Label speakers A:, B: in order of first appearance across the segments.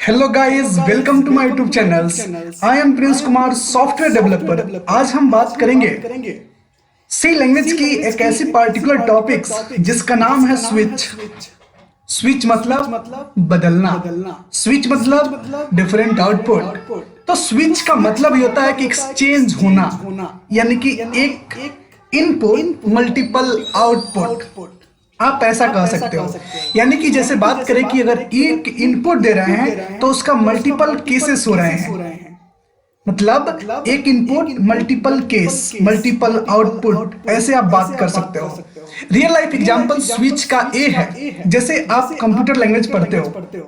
A: Hello guys, welcome to my YouTube channels. I am Prince Kumar, software developer. आज हम बात करेंगे सी लैंग्वेज की एक ऐसी पार्टिकुलर टॉपिक्स जिसका नाम है स्विच। स्विच मतलब बदलना, स्विच मतलब डिफरेंट आउटपुट। तो स्विच का मतलब ये होता है कि एक्सचेंज होना, यानी कि एक इनपुट मल्टीपल आउटपुट। आप ऐसा कह सकते हो। यानी कि जैसे बात करें कि अगर एक इनपुट दे रहे हैं तो उसका मल्टीपल केसेस हो रहे हैं। मतलब एक input multiple case, multiple output, ऐसे आप बात कर सकते हो। रियल लाइफ एग्जांपल स्विच का ए है। जैसे आप कंप्यूटर लैंग्वेज पढ़ते हो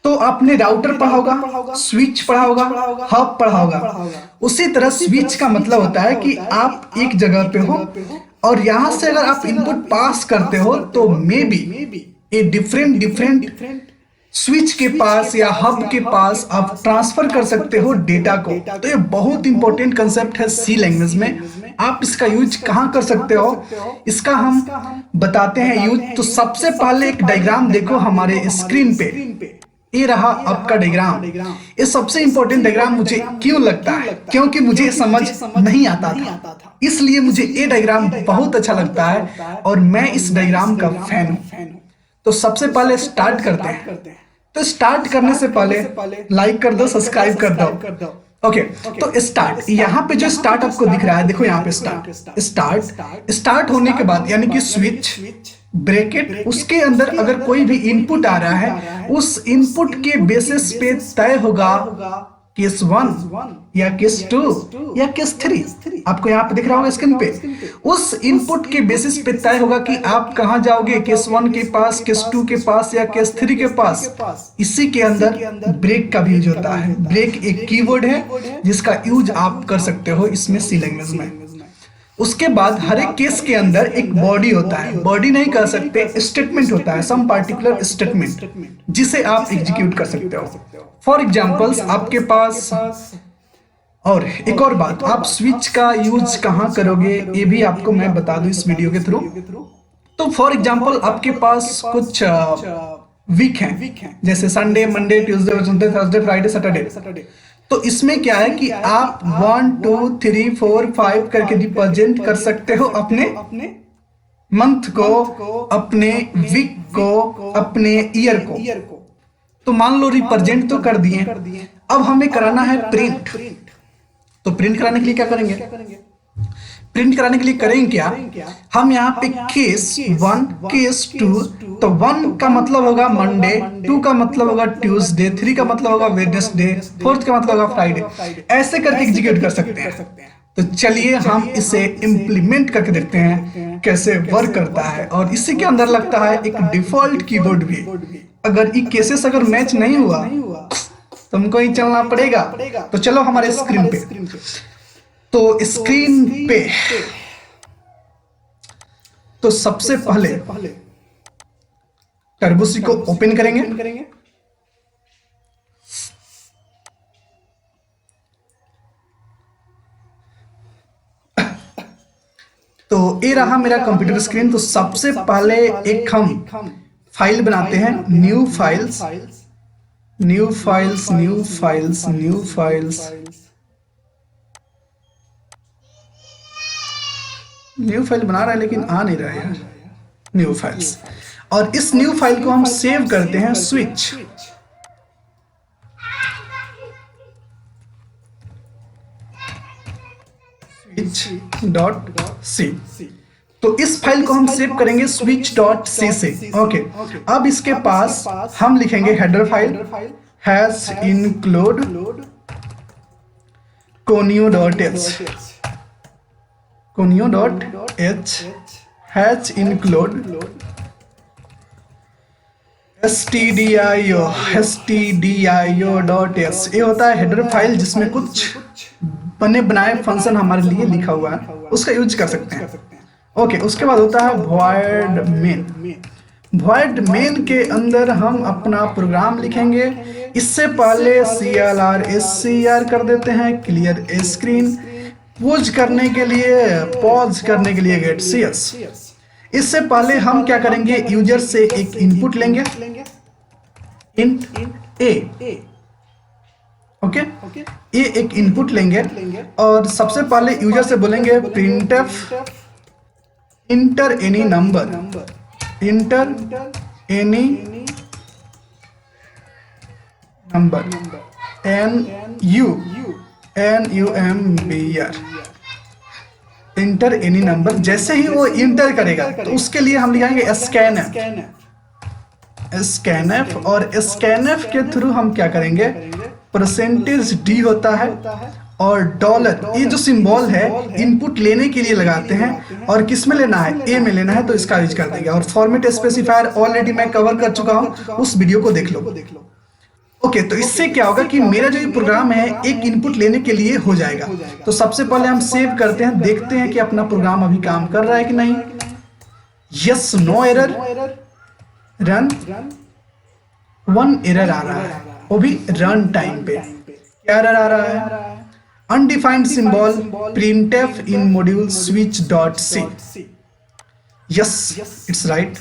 A: तो आपने राउटर पढ़ा होगा, स्विच पढ़ा होगा, हब पढ़ा होगा। उसी तरह स्विच का मतलब होता है कि आप एक जगह पे हो और यहां से अगर आप इनपुट पास करते हो तो may be a different switch के पास या हब के पास आप ट्रांसफर कर सकते हो डेटा को। तो ये बहुत इंपॉर्टेंट कंसेप्ट है सी लैंग्वेज में। आप इसका यूज कहां कर सकते हो, इसका हम बताते हैं यूज। तो सबसे पहले एक डायग्राम देखो हमारे स्क्रीन पे। ये रहा आपका डायग्राम। ये सबसे इंपॉर्टेंट डायग्राम मुझे क्यों लगता है, क्योंकि मुझे समझ नहीं आता था, इसलिए मुझे ये डायग्राम बहुत अच्छा लगता है और मैं इस डायग्राम का फैन हूं। तो सबसे पहले स्टार्ट करते हैं। तो स्टार्ट करने से पहले लाइक कर दो, सब्सक्राइब कर दो। ओके, तो स्टार्ट, यहाँ पे जो स्टार्ट आपको दिख रहा है, देखो यहाँ पे स्टार्ट होने के बाद यानी कि स्विच ब्रैकेट, उसके अंदर अगर कोई भी इनपुट आ रहा है उस इनपुट के बेसिस पे तय होगा केस 1 या केस 2 या केस 3। आपको यहाँ पे दिख रहा होगा स्क्रीन पे। उस इनपुट के बेसिस पे तय होगा कि आप कहां जाओगे, केस 1 के पास, केस 2 के पास या केस 3 के पास। इसी के अंदर ब्रेक का भी यूज होता है। ब्रेक एक कीवर्ड है जिसका यूज आप कर सकते हो इसमें सी लैंग्वेज में। उसके बाद हर एक केस के अंदर एक बॉडी होता है, बॉडी नहीं कह सकते, स्टेटमेंट होता है, सम पार्टिकुलर स्टेटमेंट जिसे आप एग्जीक्यूट कर सकते हो। फॉर एग्जांपल्स आपके पास, और एक और बात, आप स्विच का यूज कहां करोगे ये भी आपको मैं बता दूं इस वीडियो के थ्रू। तो फॉर एग्जांपल आपके पास कुछ वीक हैं, जैसे Sunday, Monday, Tuesday, Wednesday, Thursday, Friday, Saturday. तो इसमें क्या है कि आप 1 2 3 4 5 करके रिप्रेजेंट कर सकते हो अपने मंथ को, अपने वीक को, अपने ईयर को। तो मान लो रिप्रेजेंट तो कर दिए, अब हमें कराना है प्रिंट। तो प्रिंट कराने के लिए क्या करेंगे, प्रिंट कराने के लिए करेंगे क्या, हम यहाँ पे केस 1 केस 2, तो 1 का मतलब होगा मंडे, 2 का मतलब होगा ट्यूसडे, 3 का मतलब होगा वेडनेसडे, 4 का मतलब होगा फ्राइडे। ऐसे करके एग्जीक्यूट कर सकते हैं। तो चलिए हम इसे इम्प्लीमेंट करके देखते हैं कैसे वर्क करता है। और इसी के अंदर लगता है एक डिफॉल्ट कीवर्ड भी। अगर ये केसेस अगर मैच नहीं हुआ तो हमको ही चलना पड़ेगा। तो चलो हमारे स्क्रीन पे, तो स्क्रीन पे तो सबसे पहले टर्बोसी को ओपन करेंगे। तो ये रहा मेरा कंप्यूटर स्क्रीन। तो सबसे पहले एक हम फाइल बनाते हैं, new files, new files, new files, new files, new file बना रहा है लेकिन आ नहीं रहा है यार। न्यू फाइल्स, और इस न्यू फाइल को हम सेव करते हैं स्विच। switch.c। तो इस फाइल को हम सेव करेंगे switch.c से। ओके, अब इसके पास हम लिखेंगे header file hash include conio.h, conio.h hash include stdio.s। ये होता है हेडर फाइल जिसमें कुछ बने बनाए फंक्शन हमारे लिए लिखा हुआ है, उसका यूज कर सकते हैं। ओके, उसके बाद होता है void main। void main के अंदर हम अपना प्रोग्राम लिखेंगे। इससे पहले clr कर देते हैं, क्लियर स्क्रीन। पॉज करने के लिए गेट cs। इससे पहले हम क्या करेंगे, यूजर से एक इनपुट लेंगे, इंट ए। ओके, ये एक इनपुट लेंगे और सबसे पहले यूजर से बोलेंगे printf inter any number, inter any number, NUMBR, inter any number. जैसे ही वो इंटर करेगा तो उसके लिए हम लिखेंगे स्कैनएफ और स्कैनएफ के थ्रू हम क्या करेंगे, %d होता है और डॉलर, ये जो सिंबल है इनपुट लेने के लिए लगाते हैं और किस में लेना है, ए में लेना है, तो इसका यूज कर देंगे। और फॉर्मेट स्पेसिफायर ऑलरेडी मैं कवर कर चुका हूं, उस वीडियो को देख लो। ओके, तो इससे क्या होगा कि मेरा जो ये प्रोग्राम है एक इनपुट लेने के लिए हो जाएगा। तो सबसे पहले हम सेव करते हैं, देखते हैं कि अपना प्रोग्राम अभी काम कर रहा है कि नहीं। Yes, no error, run. 1 error आ रहा है, वो भी रन टाइम पे। क्या एरर आ रहा है, undefined symbol printf in module switch.c। Yes, it's right.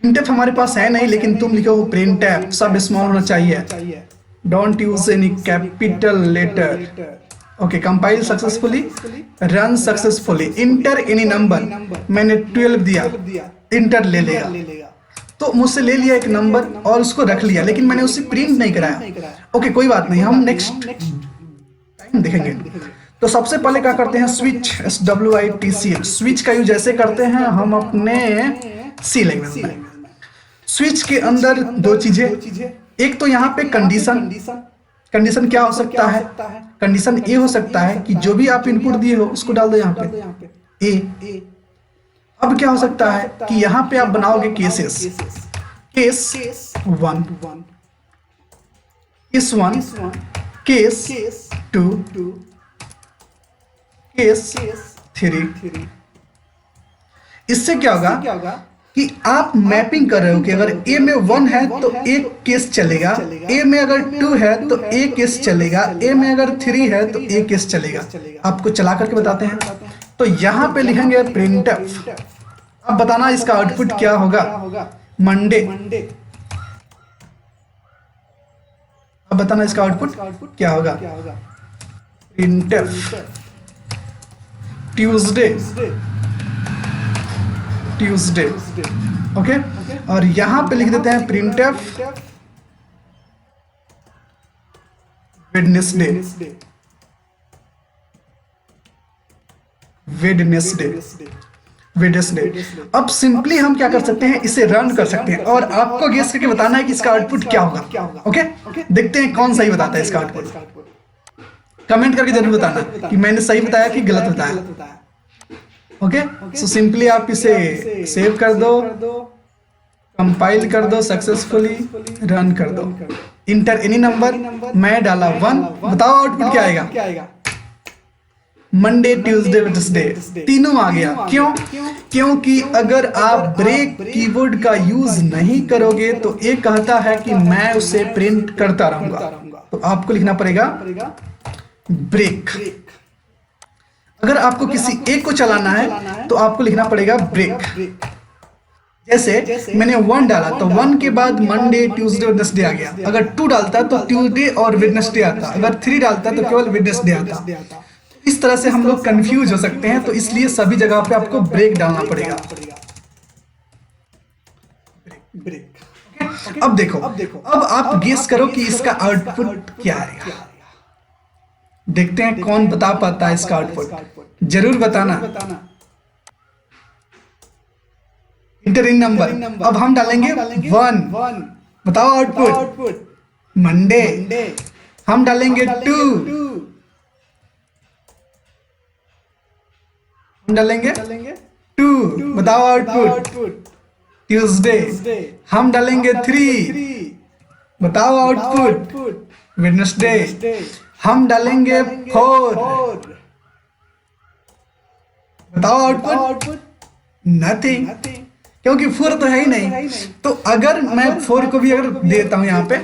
A: printf हमारे पास है नहीं, लेकिन तुम लिखो printf, सब स्मॉल होना चाहिए, don't use any capital letter. Okay, compile successfully, run successfully. Enter any number, मैंने 12 दिया, इंटर ले लेगा। तो मुझसे ले लिया एक नंबर और उसको रख लिया, लेकिन मैंने उसे प्रिंट नहीं कराया। ओके, कोई बात नहीं, हम नेक्स्ट टाइम देखेंगे। तो सबसे पहले क्या करते हैं, स्विच, SWITCH, स्विच का यूज जैसे करते हैं हम अपने सी लैंग्वेज में। स्विच के अंदर दो चीजें, एक तो यहाँ पे कंडीशन क्या हो सकता है, कंडीशन ये हो सकता है कि जो भी आप इनपुट दिए हो उसको डाल दो यहाँ पे ए। अब क्या हो सकता है कि यहाँ पे आप बनाओगे cases, case 1, case 1, case 2, case 3। इससे क्या होगा कि आप मैपिंग कर रहे हो कि अगर ए में 1 है तो एक केस चलेगा, ए में अगर 2 है तो एक केस चलेगा, ए में अगर 3 है तो एक केस चलेगा। आपको चला करके बताते हैं। तो यहाँ पे लिखेंगे printf। अब बताना इसका आउटपुट क्या होगा, मंडे। अब बताना इसका आउटपुट क्या होगा, printf ट्यूसडे। ओके, और यहां पे लिख देते हैं printf वेडनेसडे। अब सिंपली हम क्या कर सकते हैं, इसे रन कर सकते हैं और आपको गेस करके बताना है कि इसका आउटपुट क्या होगा। ओके, देखते हैं कौन सही बताता है इसका आउटपुट। कमेंट करके जरूर बताना कि मैंने सही बताया कि गलत बताया। ओके, सो सिंपली आप इसे सेव कर दो, कंपाइल कर दो सक्सेसफुली, रन कर दो। इंटर एनी नंबर, मैं डाला 1, बताओ आउटपुट क्या आएगा, मंडे, ट्यूसडे, वेडनेसडे, तीनों आ गया। क्यों? क्योंकि अगर आप ब्रेक कीवर्ड का यूज नहीं करोगे तो ये कहता है कि मैं उसे प्रिंट करता रहूंगा। तो आपको लिखना पड़ेगा ब्रेक। अगर आपको किसी एक को चलाना है तो आपको लिखना पड़ेगा ब्रेक। जैसे मैंने 1 डाला तो 1 के बाद मंडे, ट्यूसडे, वेडनेसडे आ गया। अगर 2 डालता तो ट्यूसडे और वेडनेसडे आता, अगर 3 डालता तो केवल वेडनेसडे आता। इस तरह से हम लोग कंफ्यूज हो सकते हैं, तो इसलिए सभी जगह पे आपको ब्रेक डालना पड़ेगा। अब देखो, अब आप गेस करो कि इसका आउटपुट क्या आएगा। देखते हैं कौन बता पाता है इसका आउटपुट, जरूर बताना। इंटर इन नंबर, अब हम डालेंगे 1, बताओ आउटपुट मंडे। हम डालेंगे 2, हम डालेंगे 2, बताओ आउटपुट ट्यूसडे। हम डालेंगे 3, बताओ आउटपुट वेडनेसडे। हम डालेंगे 4, बताओ आउटपुट नथिंग, क्योंकि 4 तो है ही नहीं। तो अगर मैं 4 को भी अगर देता हूं यहाँ पे,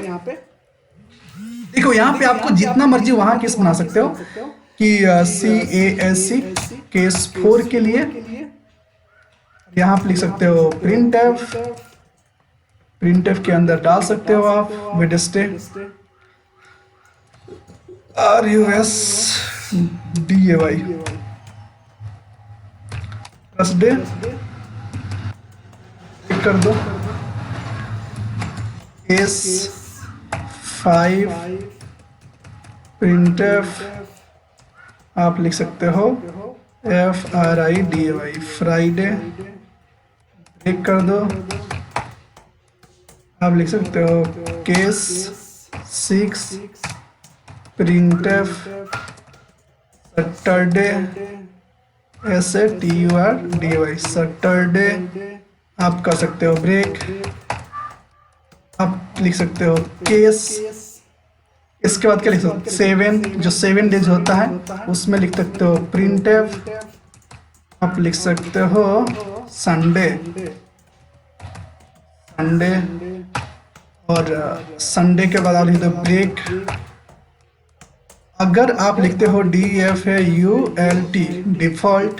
A: देखो यहाँ पे आपको जितना मर्जी वहां केस बना सकते हो कि CASC केस 4 के लिए यहाँ पे लिख सकते हो printf प्रिंटफ के अंदर डाल सकते हो आप वेडनेसडे RUSDAY थर्सडे कर दो S5 प्रिंटफ आप लिख सकते हो FRIDAY फ्राइडे ब्रेक कर दो आप लिख सकते हो case 6 printf Saturday SATURDAY Saturday आप कर सकते हो ब्रेक आप लिख सकते हो केस इसके बाद क्या लिख सकते हो 7 जो 7 डेज होता है उसमें लिख सकते हो प्रिंटफ आप लिख सकते हो संडे और संडे के बाद आप लिख दो ब्रेक अगर आप लिखते हो DEFAULT डिफॉल्ट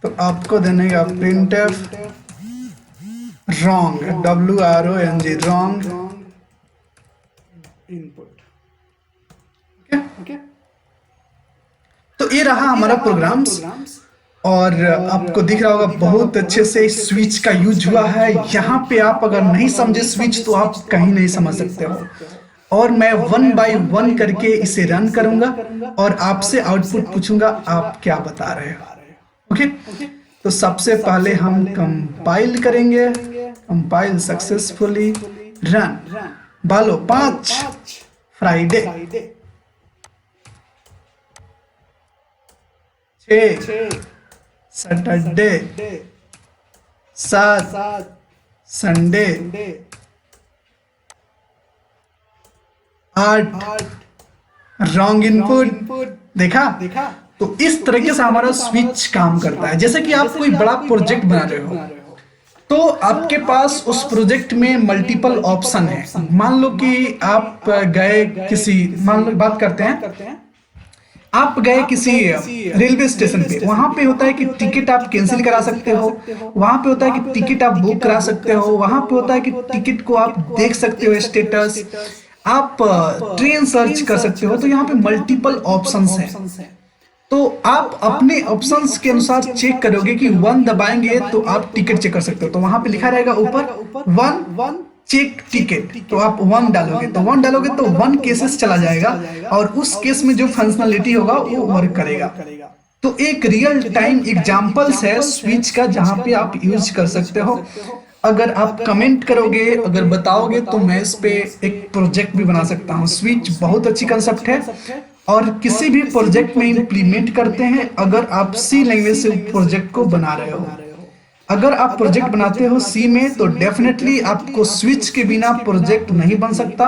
A: तो आपको देने का printf wrong WRONG wrong input okay तो ये रहा हमारा प्रोग्राम्स और आपको दिख रहा होगा बहुत अच्छे से स्विच का यूज हुआ है। यहाँ पे आप अगर नहीं समझे स्विच तो आप कहीं नहीं समझ सकते हो और मैं 1 बाय 1 करके इसे रन करूंगा और आपसे आउटपुट पूछूंगा आप क्या बता रहे हो। ओके तो सबसे पहले हम कंपाइल करेंगे कंपाइल सक्सेसफुली रन बालो 5 Friday 6 Saturday 7 Sunday 8 wrong input देखा तो इस तरीके से हमारा स्विच काम करता है। जैसे कि आप कोई बड़ा प्रोजेक्ट बना रहे हो तो आपके पास उस प्रोजेक्ट में मल्टीपल ऑप्शन है। मान लो कि आप गए किसी मान लो बात करते हैं आप गए किसी रेलवे स्टेशन पे वहां पे होता है कि टिकट आप कैंसिल करा सकते हो वहां पे होता है कि टिकट आप बुक करा सकते हो वहां पे होता है कि टिकट को आप देख सकते हो स्टेटस आप ट्रेन सर्च कर सकते हो। तो यहाँ पे मल्टीपल ऑप्शंस हैं तो आप अपने ऑप्शंस के अनुसार चेक करोगे कि 1 दबाएंगे तो आप टिकट चेक कर सकते हो। तो वहां पे लिखा रहेगा ऊपर 1 चेक टिकट तो आप 1 डालोगे तो 1 डालोगे तो 1 केसेस चला जाएगा और उस केस में जो फंक्शनलिटी होगा वो वर्क करेगा। तो एक रियल टाइम एग्जांपल्स है स्विच का जहां पे आप यूज कर सकते हो। अगर आप कमेंट करोगे अगर बताओगे तो मैं इस पे एक प्रोजेक्ट भी बना सकता हूँ। स्विच बहुत अच्छी कंसेप्ट है और किसी भी प्रोजेक्ट में इंप्लीमेंट करते हैं। अगर आप सी लैंग्वेज से प्रोजेक्ट को बना रहे हो अगर आप प्रोजेक्ट बनाते हो सी में तो डेफिनेटली आपको स्विच के बिना प्रोजेक्ट नहीं बन सकता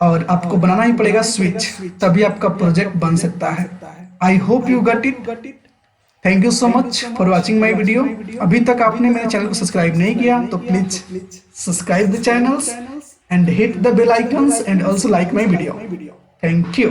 A: और आपको बनाना ही पड़ेगा स्विच तभी आपका प्रोजेक्ट बन सकता है। I hope you got it. Thank you so much for watching my video. अभी तक आपने मेरे चैनल को सब्सक्राइब नहीं किया तो please subscribe the channels and hit the bell icons and also like my video. Thank you.